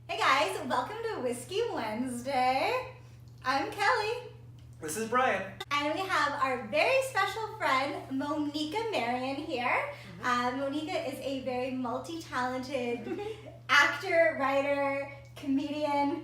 Hey guys, welcome to Whiskey Wednesday. I'm Kelly. This is Brian. And we have our very special friend, Moniquea Marion here. Moniquea is a very multi-talented actor, writer, comedian,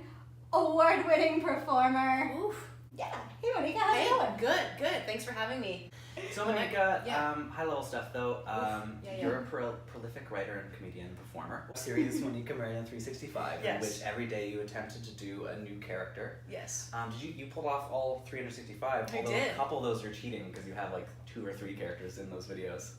award-winning performer. Oof. Yeah. Hey Moniquea, how's it going? Good. Thanks for having me. So Moniquea, Yeah. high level stuff though. Yeah. You're a prolific writer and comedian performer. Series Moniquea Marion 365, Yes. in which every day you attempted to do a new character. Yes. Did you pulled off all 365? I although did. A couple of those are cheating because you have like 2 or 3 characters in those videos.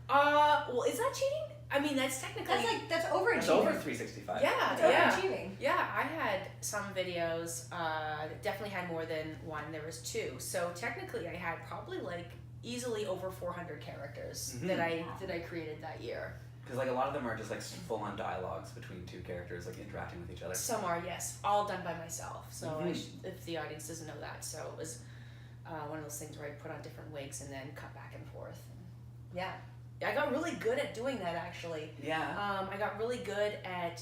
Well, is that cheating? I mean, that's technically. That's overachieving. It's over 365. Yeah. It's Yeah. overachieving. Yeah, I had some videos that definitely had more than one. There was 2. So technically, I had probably like easily over 400 characters Mhm. that I created that year. Because like a lot of them are just like full on dialogues between 2 characters like interacting with each other. Some are, yes, all done by myself. So Mhm. if the audience doesn't know that, so it was one of those things where I put on different wigs and then cut back and forth. Yeah, I got really good at doing that actually. Yeah. I got really good at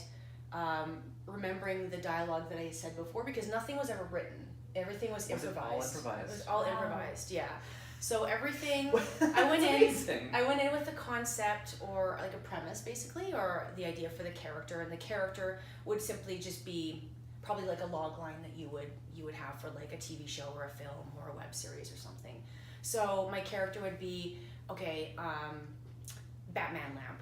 remembering the dialogue that I said before because nothing was ever written. Everything was Was it all improvised. improvised? It was all Wow. improvised. Yeah. So everything. I went in- amazing. I went in with a concept or like a premise basically, or the idea for the character, and the character would simply just be probably like a log line that you would have for like a TV show or a film or a web series or something. So my character would be Batman lamp,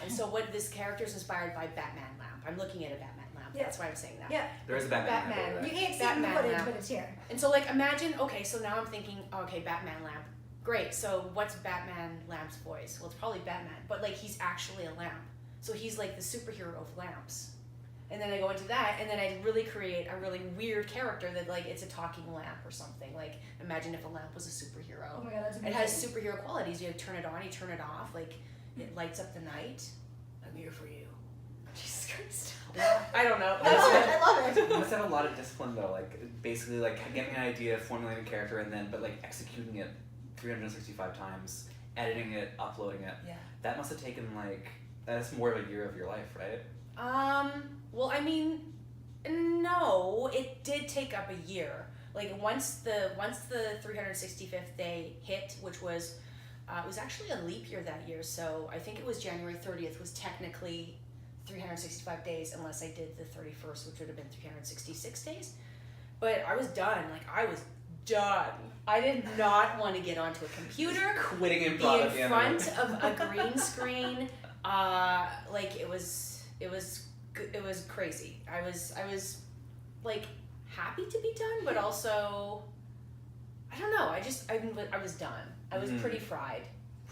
and so what this character is inspired by Batman lamp. I'm looking at a Batman lamp. Yeah. That's why I'm saying that. Yeah. There is a Batman. Batman. over You there. can't see it in the Batman footage, lamp. but it's here. And so like imagine, okay, so now I'm thinking, okay, Batman lamp. Great, so what's Batman lamp's voice? Well, it's probably Batman, but like he's actually a lamp. So he's like the superhero of lamps. And then I go into that, and then I really create a really weird character that like it's a talking lamp or something. Like imagine if a lamp was a superhero. Oh my god, that's It amazing. has superhero qualities. You turn it on, you turn it off, like it lights up the night. I'm here for you. Jesus Christ. I don't know. I love it. I love You it. must have a lot of discipline though, like basically like getting an idea, formulating a character, and then but like executing it 365 times, editing it, uploading it. Yeah. That must have taken like that's more of a year of your life, right? Well, I mean, no, it did take up a year. Like once the 365th day hit, which was it was actually a leap year that year, so I think it was January 30th was technically 365 days unless I did the 31st, which would have been 366 days. But I was done. Like I was done. I did not want to get onto a computer, Quitting be improv in at the end front of it. of a green screen. Like it was crazy. I was like happy to be done, but also I don't know. I was done. I was Mhm. pretty fried.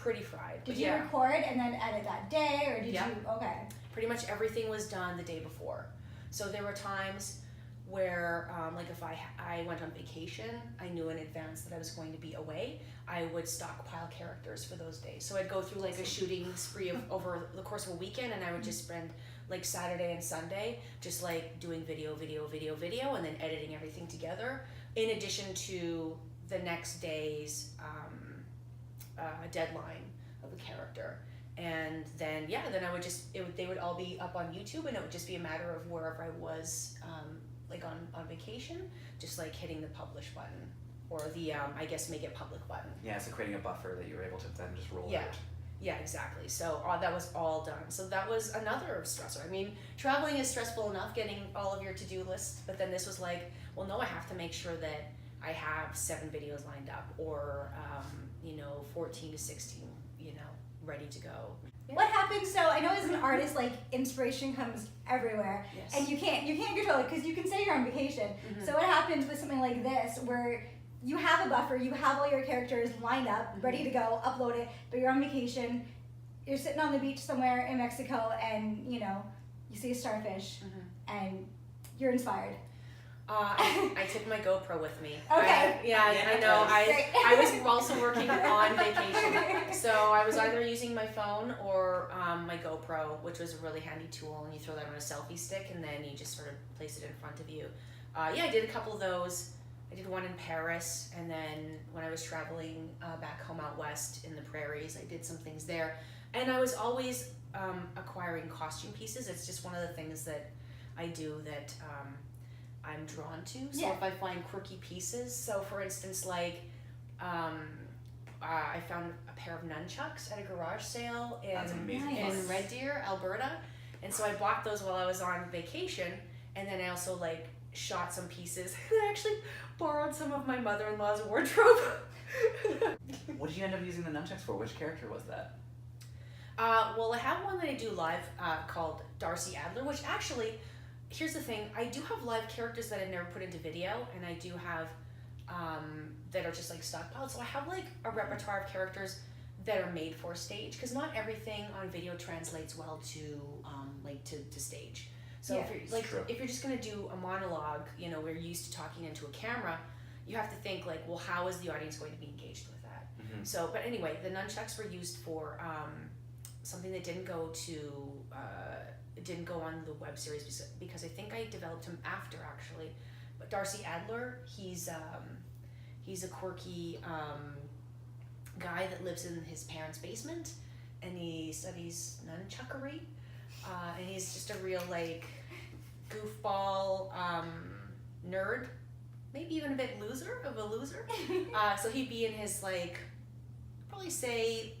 Did But you yeah, record and then edit that day, or did Yeah. you? Okay. pretty much everything was done the day before. So there were times where, like if I went on vacation, I knew in advance that I was going to be away. I would stockpile characters for those days. So I'd go through like a shooting spree of over the course of a weekend, and I would just spend like Saturday and Sunday just like doing video, and then editing everything together. In addition to the next day's deadline of a character. And then then I would just they would all be up on YouTube, and it would just be a matter of wherever I was like on vacation, just like hitting the publish button or the I guess make it public button. Yeah, so creating a buffer that you were able to then just roll Yeah. out. Yeah, exactly. So that was all done. So that was another stressor. I mean, traveling is stressful enough, getting all of your to-do lists, but then this was like, well, no, I have to make sure that I have 7 videos lined up, or 14 to 16, ready to go. What happens? So I know as an artist, like inspiration comes everywhere, Yes. and you can't control it because you can say you're on vacation. Mhm. So what happens with something like this, where you have a buffer, you have all your characters lined up, ready to go, upload it, but you're on vacation, you're sitting on the beach somewhere in Mexico, and you see a starfish, and you're inspired. I took my GoPro with me. Okay. I know. Great. I was also working on vacation, so I was either using my phone or my GoPro, which was a really handy tool, and you throw that on a selfie stick, and then you just sort of place it in front of you. I did a couple of those. I did one in Paris, and then when I was traveling back home out west in the prairies, I did some things there. And I was always acquiring costume pieces. It's just one of the things that I do that I'm drawn to. So Yeah. if I find quirky pieces, so for instance, like I found a pair of nunchucks at a garage sale That's amazing. Nice. in Red Deer, Alberta, and so I bought those while I was on vacation, and then I also like shot some pieces. I actually borrowed some of my mother-in-law's wardrobe. What did you end up using the nunchucks for? Which character was that? Well, I have one that I do live called Darcy Adler, which actually, here's the thing, I do have live characters that I've never put into video, and I do have that are just like stockpiled. So I have like a repertoire of characters that are made for stage, because not everything on video translates well to to stage. So Yeah, if you're true. if you're just gonna do a monologue, you know, we're used to talking into a camera, you have to think like, well, how is the audience going to be engaged with that? Mhm. So, but anyway, the nunchucks were used for something that didn't go on the web series because I think I developed him after, actually. But Darcy Adler, he's a quirky guy that lives in his parents' basement, and he studies nunchuckery, and he's just a real like goofball nerd, maybe even a bit loser. So he'd be in his like, probably say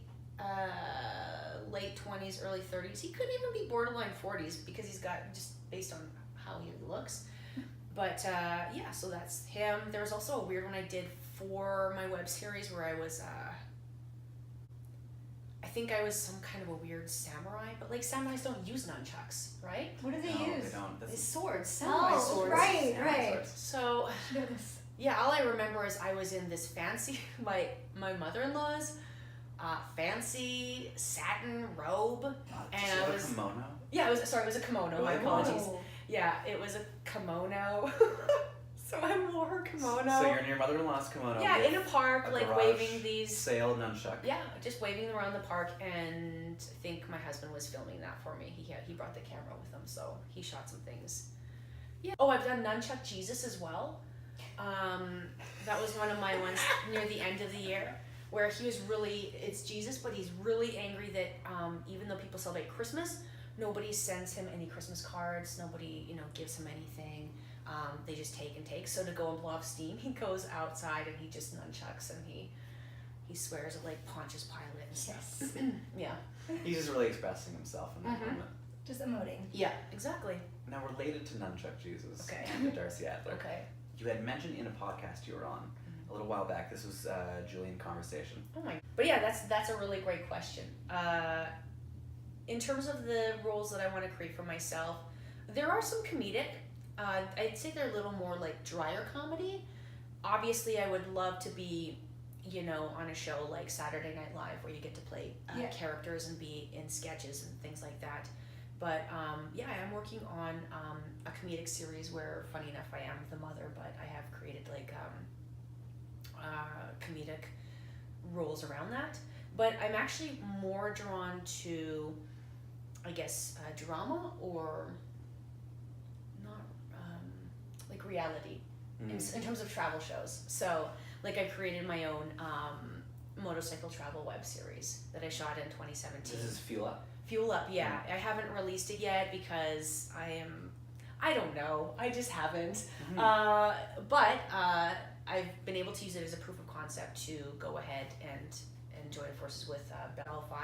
late 20s, early 30s. He could even be borderline 40s because he's got, just based on how he looks. But yeah, so that's him. There was also a weird one I did for my web series where I was, I think I was some kind of a weird samurai, but like samurais don't use nunchucks, right? What do they No, use? they don't. It's That's swords, samurai Oh, swords. right, samurai right. swords. So Notice. yeah, all I remember is I was in this fancy, my mother-in-law's fancy satin robe. Did And you I have a was- kimono? Yeah, it was a kimono. My Oh. apologies. Yeah, it was a kimono. So I wore her kimono. So you're in your mother-in-law's kimono. Yeah, with in a park, a like garage waving these. sail nunchuck. Yeah, just waving them around the park, and I think my husband was filming that for me. He brought the camera with him, so he shot some things. Yeah. Oh, I've done Nunchuck Jesus as well. That was one of my ones near the end of the year, where it's Jesus, but he's really angry that even though people celebrate Christmas, nobody sends him any Christmas cards. Nobody, gives him anything. They just take and take. So to go and blow off steam, he goes outside and he just nunchucks and he swears at like Pontius Pilate and stuff. Yes. Yeah. He's just really expressing himself in that Mhm. moment. Just emoting. Yeah, exactly. Now, related to Nunchuck Jesus Okay. and Darcy Adler, Okay. you had mentioned in a podcast you were on a little while back, this was Julian Conversation. Oh my. But yeah, that's a really great question. In terms of the roles that I want to create for myself, there are some comedic. I'd say they're a little more like drier comedy. Obviously, I would love to be, on a show like Saturday Night Live where you get to play Yeah. characters and be in sketches and things like that. But yeah, I am working on a comedic series where, funny enough, I am the mother, but I have created like comedic roles around that. But I'm actually more drawn to, I guess, drama or not, like reality in terms of travel shows. So, like, I created my own motorcycle travel web series that I shot in 2017. This is Fuel Up. Fuel Up, yeah. I haven't released it yet because I don't know. I just haven't. But I've been able to use it as a proof of concept to go ahead and join forces with Bell 5.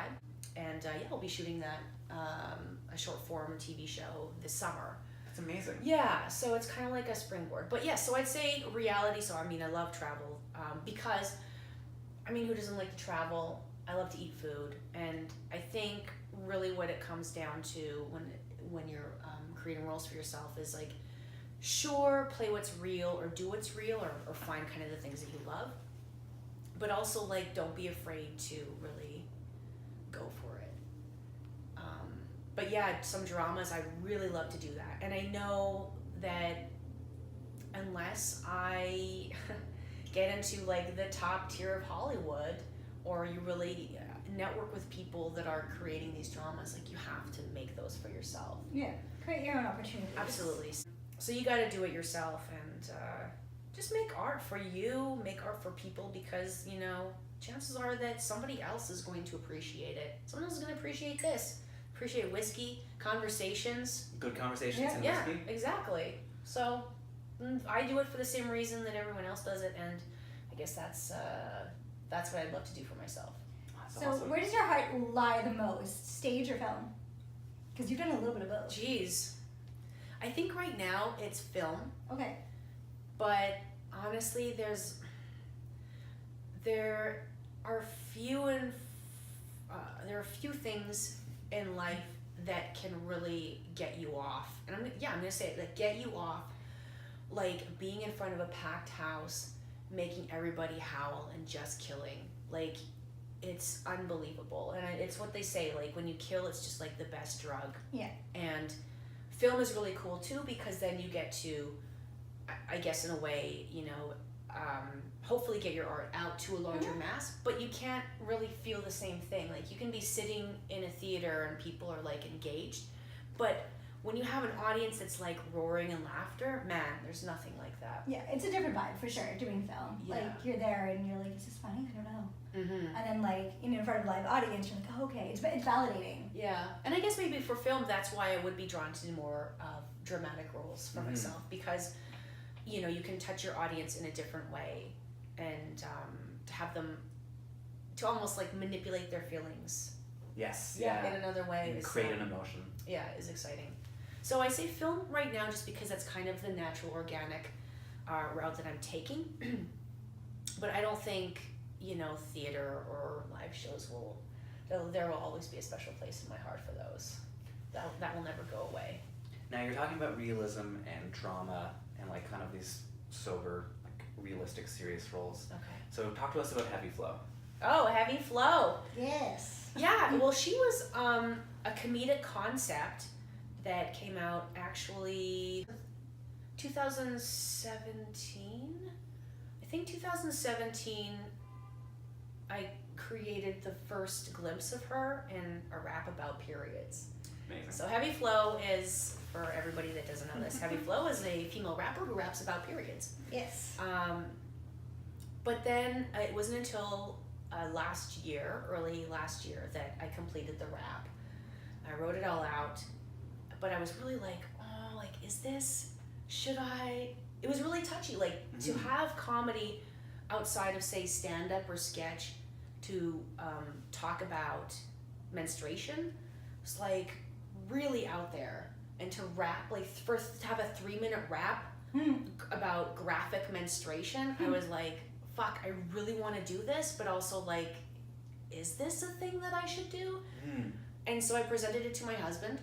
And yeah, I'll be shooting that, a short form TV show this summer. That's amazing. Yeah, so it's kind of like a springboard. But yeah, so I'd say reality. So I mean, I love travel because, I mean, who doesn't like to travel? I love to eat food, and I think really what it comes down to when you're creating roles for yourself is like, sure, play what's real or do what's real or find kind of the things that you love, but also like don't be afraid to really go for it. But yeah, some dramas, I really love to do that. And I know that unless I get into like the top tier of Hollywood, or you really network with people that are creating these dramas, like you have to make those for yourself. Yeah. Create your own opportunities. Absolutely. So you got to do it yourself and just make art for you, make art for people, because, chances are that somebody else is going to appreciate it. Someone else is going to appreciate this, appreciate whiskey, conversations. Good conversations and Yeah, whiskey. exactly. So I do it for the same reason that everyone else does it, and I guess that's what I'd love to do for myself. That's So awesome. where does your heart lie the most, stage or film? Because you've done a little bit of both. Jeez. I think right now it's film, Okay. but honestly, there are few things in life that can really get you off. And I'm gonna say it, like get you off, like being in front of a packed house, making everybody howl and just killing. Like it's unbelievable. And it's what they say, like when you kill, it's just like the best drug. Yeah. And film is really cool too, because then you get to, I guess in a way, hopefully get your art out to a larger mass, but you can't really feel the same thing. Like you can be sitting in a theater and people are like engaged, but when you have an audience that's like roaring and laughter, man, there's nothing like that. Yeah, it's a different vibe for sure doing film. Yeah. Like you're there and you're like, is this funny? I don't know. Mm-hmm. And then like, in front of a live audience, you're like, oh, okay, it's validating. Yeah, and I guess maybe for film, that's why I would be drawn to more dramatic roles for myself, because you can touch your audience in a different way, and to have them to almost like manipulate their feelings. Yes. In another way. And create an emotion. Yeah, is exciting. So I say film right now just because that's kind of the natural, organic route that I'm taking. But I don't think theater or live shows there will always be a special place in my heart for those. That will never go away. Now you're talking about realism and drama and like kind of these sober, like realistic, serious roles. Okay. So talk to us about Heavy Flow. Oh, Heavy Flow. Yes. Yeah, well, she was a comedic concept that came out actually 2017. I think 2017 I created the first glimpse of her in a rap about periods. Amazing. So Heavy Flow is, for everybody that doesn't know this, Heavy Flow is a female rapper who raps about periods. Yes. But then it wasn't until early last year, that I completed the rap. I wrote it all out, but I was really like, it was really touchy, like to have comedy outside of say stand-up or sketch to talk about menstruation was like really out there, and to rap, like first to have a 3-minute rap about graphic menstruation, I was like, fuck, I really want to do this, but also like, is this a thing that I should do? And so I presented it to my husband,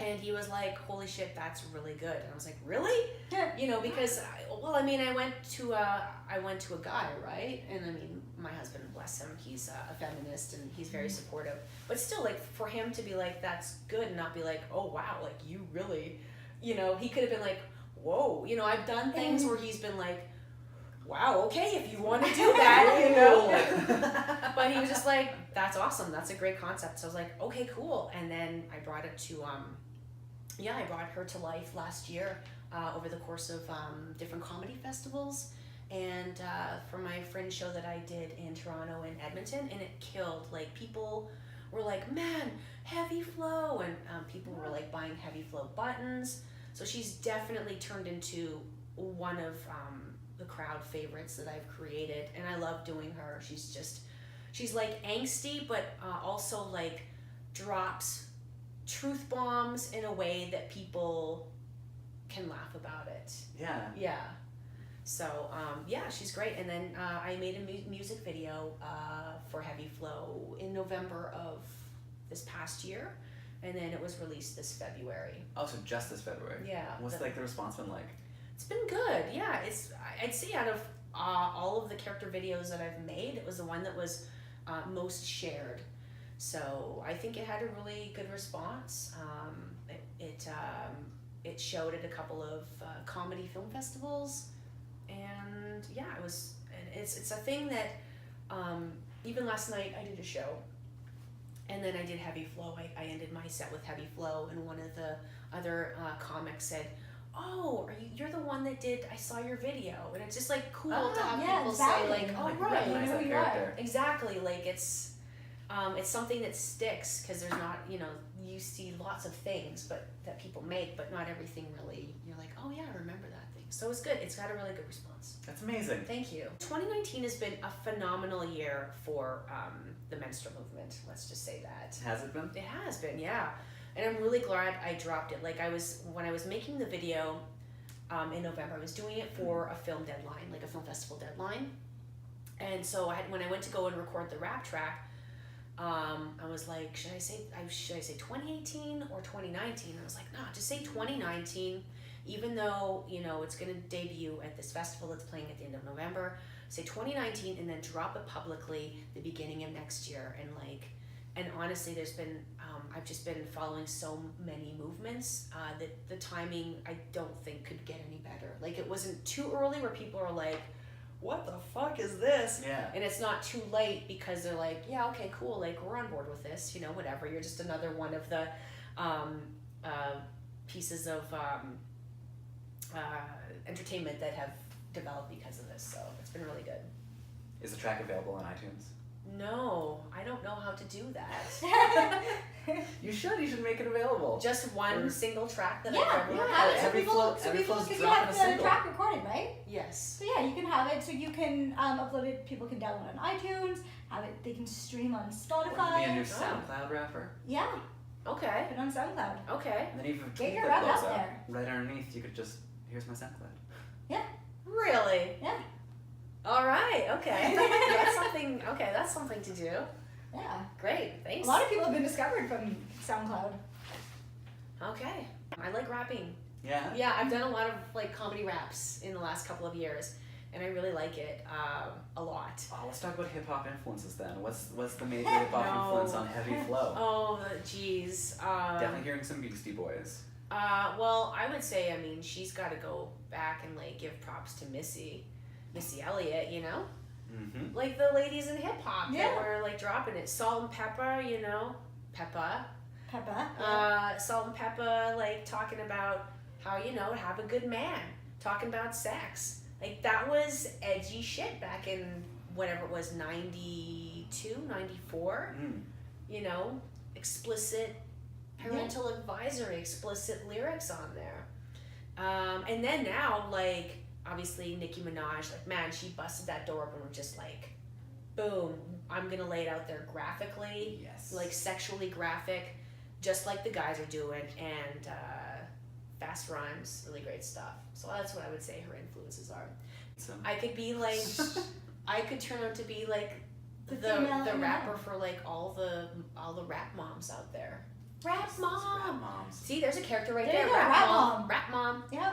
and he was like, holy shit, that's really good. And I was like, really? Because I went to a guy, right? And I mean, my husband, bless him, he's a feminist and he's very supportive, but still, like, for him to be like, that's good, and not be like, oh wow, like you really, he could have been like, whoa, I've done things where he's been like, wow, okay, if you want to do that, but he was just like, that's awesome, that's a great concept. So I was like, okay, cool. And then I brought it to I brought her to life last year over the course of different comedy festivals, and for my fringe show that I did in Toronto and Edmonton, and it killed. Like, people were like, man, Heavy Flow, and people were like buying Heavy Flow buttons. So she's definitely turned into one of the crowd favorites that I've created, and I love doing her. She's like angsty, but also like drops truth bombs in a way that people can laugh about it. Yeah. So she's great. And then I made a music video for Heavy Flow in November of this past year, and then it was released this February. Oh, so just this February. Yeah. What's like the response been like? It's been good. Yeah, I'd say out of all of the character videos that I've made, it was the one that was most shared. So I think it had a really good response. It showed at a couple of comedy film festivals, and yeah, it's a thing that even last night I did a show, and then I did Heavy Flow. I ended my set with Heavy Flow, and one of the other comics said, oh, you're the one that did, I saw your video. And it's just like cool to have people say like, oh right, recognize that character. Exactly, like it's It's something that sticks because there's not, you see lots of things that people make, but not everything really, you're like, oh yeah, I remember that thing. So it's good. It's got a really good response. That's amazing. Thank you. 2019 has been a phenomenal year for the menstrual movement. Let's just say that. Has it been? It has been, yeah. And I'm really glad I dropped it. Like when I was making the video in November, I was doing it for a film deadline, like a film festival deadline. And so when I went to go and record the rap track, I was like, should I say 2018 or 2019? I was like, no, just say 2019, even though, it's going to debut at this festival that's playing at the end of November. Say 2019 and then drop it publicly the beginning of next year. And honestly, there's been, I've just been following so many movements that the timing, I don't think could get any better. Like, it wasn't too early where people are like, what the fuck is this? Yeah. And it's not too late because they're like, yeah, okay, cool, like, we're on board with this, whatever. You're just another one of the pieces of entertainment that have developed because of this. So it's been really good. Is the track available on iTunes? No, I don't know how to do that. You should make it available. Just one single track that Yeah, I've ever have it so Every people, flow- so every people, flow's because you dropping have a the single. track recorded, right? Yes. So yeah, you can have it, so you can upload it, people can download it on iTunes, they can stream on Or Spotify. be on your SoundCloud rapper. Yeah, Okay. put it on SoundCloud. Okay. And then even if a Get tweet your that rap blows out up, there. right underneath, you could just, here's my SoundCloud. Really? Yeah. All right. Okay. That's something to do. Yeah. Great. Thanks. A lot of people have been discovered from SoundCloud. Okay. I like rapping. Yeah? Yeah, I've done a lot of like comedy raps in the last couple of years, and I really like it a lot. Oh, let's talk about hip hop influences then. What's the major hip hop No. influence on Heavy Flow? Oh, geez. Definitely hearing some Beastie Boys. Well, I would say, she's got to go back and like give props to Missy Elliott, Mm-hmm. like the ladies in hip hop that Yeah. were like dropping it. Salt and Pepper, Peppa. Peppa. Salt and Peppa, like talking about how have a good man, talking about sex. Like that was edgy shit back in whatever it was, 92, 94. Mm. Explicit parental advisory, explicit lyrics on there. And then now, like, obviously Nicki Minaj, like, man, she busted that door open with just like, boom, I'm gonna lay it out there graphically, Yes. like sexually graphic, just like the guys are doing, and fast rhymes, really great stuff. So that's what I would say her influences are. So, I could be like, I could turn out to be like The the female Eminem. rapper for like all the rap moms out there. Rap Rap mom. moms. See, there's a character right There there. you go, rap mom. Rap mom. Yep.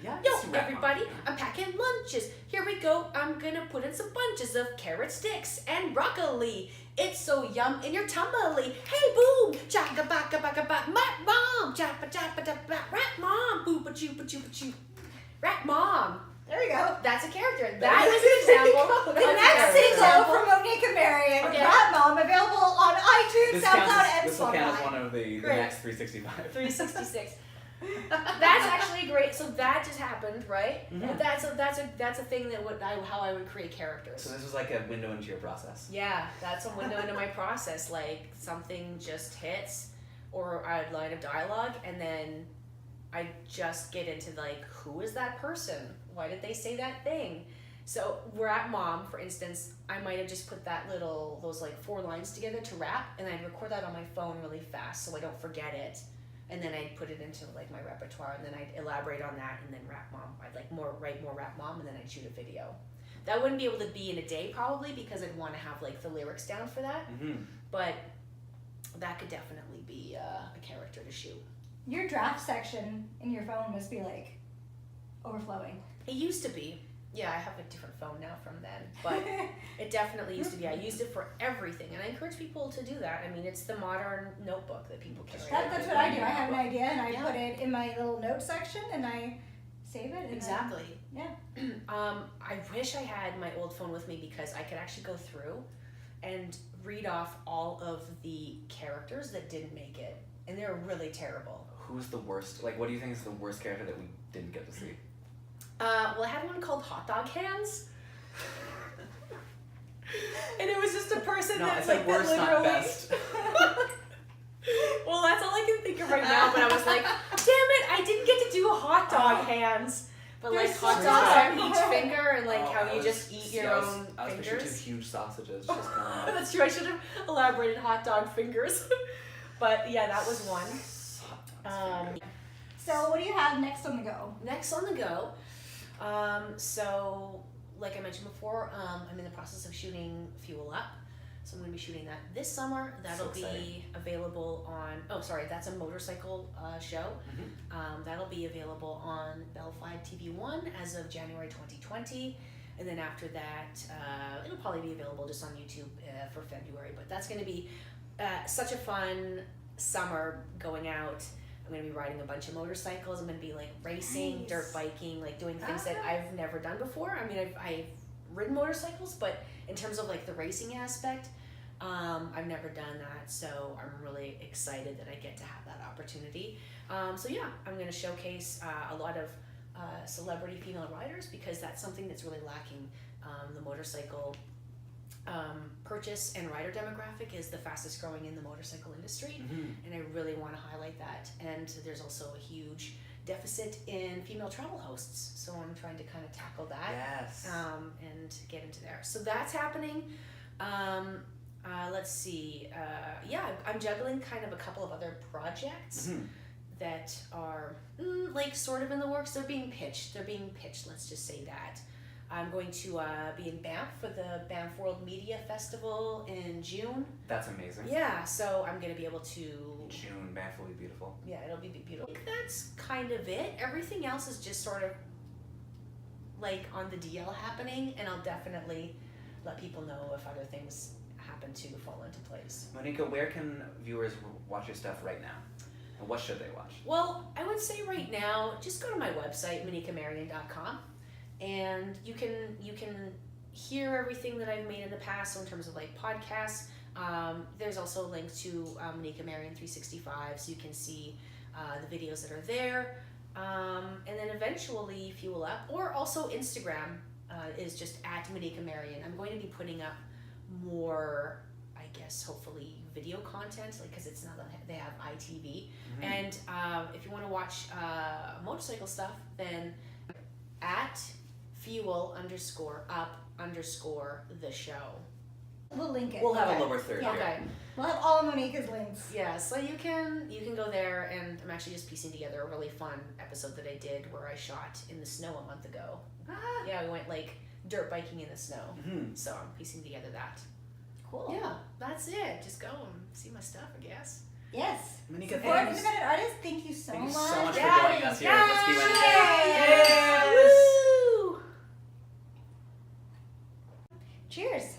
Yeah. Yo, it's a rap everybody, mom. I'm packing lunches. Here we go. I'm gonna put in some bunches of carrot sticks and broccoli. It's so yum in your tummy. Hey, boom, chaka baka baka baka, rap mom, chapa chapa chapa, rap mom, boopa choo pa choo pa choo, rap mom. There you go. That's a character. That is an example. The of a next character. single from Moniquea Marion, Okay. Rap Mom, available on iTunes, This SoundCloud, and this will count as Spotify. one of the Great. next 365. 366. That's actually great. So that just happened, right? Mhm. That's a thing that how I would create characters. So this was like a window into your process. Yeah, that's a window into my process. Like something just hits, or a line of dialogue, and then I just get into like, who is that person? Why did they say that thing? So we're at Mom, for instance. I might have just put those like 4 lines together to rap, and I'd record that on my phone really fast so I don't forget it. And then I'd put it into like my repertoire, and then I'd elaborate on that, and then Rap Mom. I'd like write more Rap Mom, and then I'd shoot a video. That wouldn't be able to be in a day probably because I'd want to have like the lyrics down for that. Mm-hmm. But that could definitely be a character to shoot. Your draft section in your phone must be like overflowing. It used to be. Yeah, I have a different phone now from then, but it definitely used to be. I used it for everything, and I encourage people to do that. I mean, it's the modern notebook that people carry. That's what I do. I have an idea and I Yeah. put it in my little notes section and I save it. And Exactly. Then, I wish I had my old phone with me because I could actually go through and read off all of the characters that didn't make it, and they're really terrible. Who's the worst? Like, what do you think is the worst character that we didn't get to see? Well, I had one called Hot Dog Hands. And it was just a person No, I that's said like worst, that not literally. best. Well, that's all I can think of right now. But I was like, damn it, I didn't get to do hot dog hands. But They're like so hot dogs good. on each finger, and like Oh, how I you was- just eat your I was- own I was picturing fingers. 2 huge sausages just going on. That's true. I should have elaborated hot dog fingers. But yeah, that was one. So what do you have next on the go? Next on the go. So like I mentioned before, I'm in the process of shooting Fuel Up. So I'm going to be shooting that this summer. That'll So be exciting. available on. Oh, sorry, that's a motorcycle show. That'll be available on Bell 5 TV1 as of January 2020, and then after that, it'll probably be available just on YouTube for February. But that's going to be such a fun summer going out. I'm going to be riding a bunch of motorcycles. I'm going to be like racing, Nice. dirt biking, like doing things that I've never done before. I mean, I've ridden motorcycles, but in terms of like the racing aspect, I've never done that. So I'm really excited that I get to have that opportunity. So yeah, I'm going to showcase a lot of celebrity female riders because that's something that's really lacking. The motorcycle purchase and rider demographic is the fastest growing in the motorcycle industry, and I really want to highlight that. And there's also a huge deficit in female travel hosts, so I'm trying to kind of tackle that. Yes. And get into there. So that's happening. Let's see. Yeah, I'm juggling kind of a couple of other projects that are like sort of in the works. They're being pitched. Let's just say that. I'm going to be in Banff for the Banff World Media Festival in June. That's amazing. Yeah, so I'm going to be able to... June, Banff will be beautiful. Yeah, it'll be beautiful. I think that's kind of it. Everything else is just sort of like on the DL happening, and I'll definitely let people know if other things happen to fall into place. Moniquea, where can viewers watch your stuff right now? And what should they watch? Well, I would say right now, just go to my website, moniqueamarion.com, and you can hear everything that I've made in the past. So in terms of like podcasts, there's also a link to Moniquea Marion 365, so you can see the videos that are there. And then eventually Fuel Up, or also Instagram is just at Moniquea Marion. I'm going to be putting up more, I guess, hopefully video content, like because it's not they have ITV. And if you want to watch motorcycle stuff, then at fuel_up_the show. We'll link it. We'll have Okay. a lower third Yeah. here. Okay. We'll have all of Moniquea's links. Yeah, so you can go there, and I'm actually just piecing together a really fun episode that I did where I shot in the snow a month ago. Yeah, we went like dirt biking in the snow. So I'm piecing together that. Cool. Yeah, that's it. Just go and see my stuff, I guess. Yes. Moniquea, Support thank you. independent artists. Thank you so Thank you much. so much for Yay! joining us here at Whiskey Wednesday. Yay! Woo! Cheers.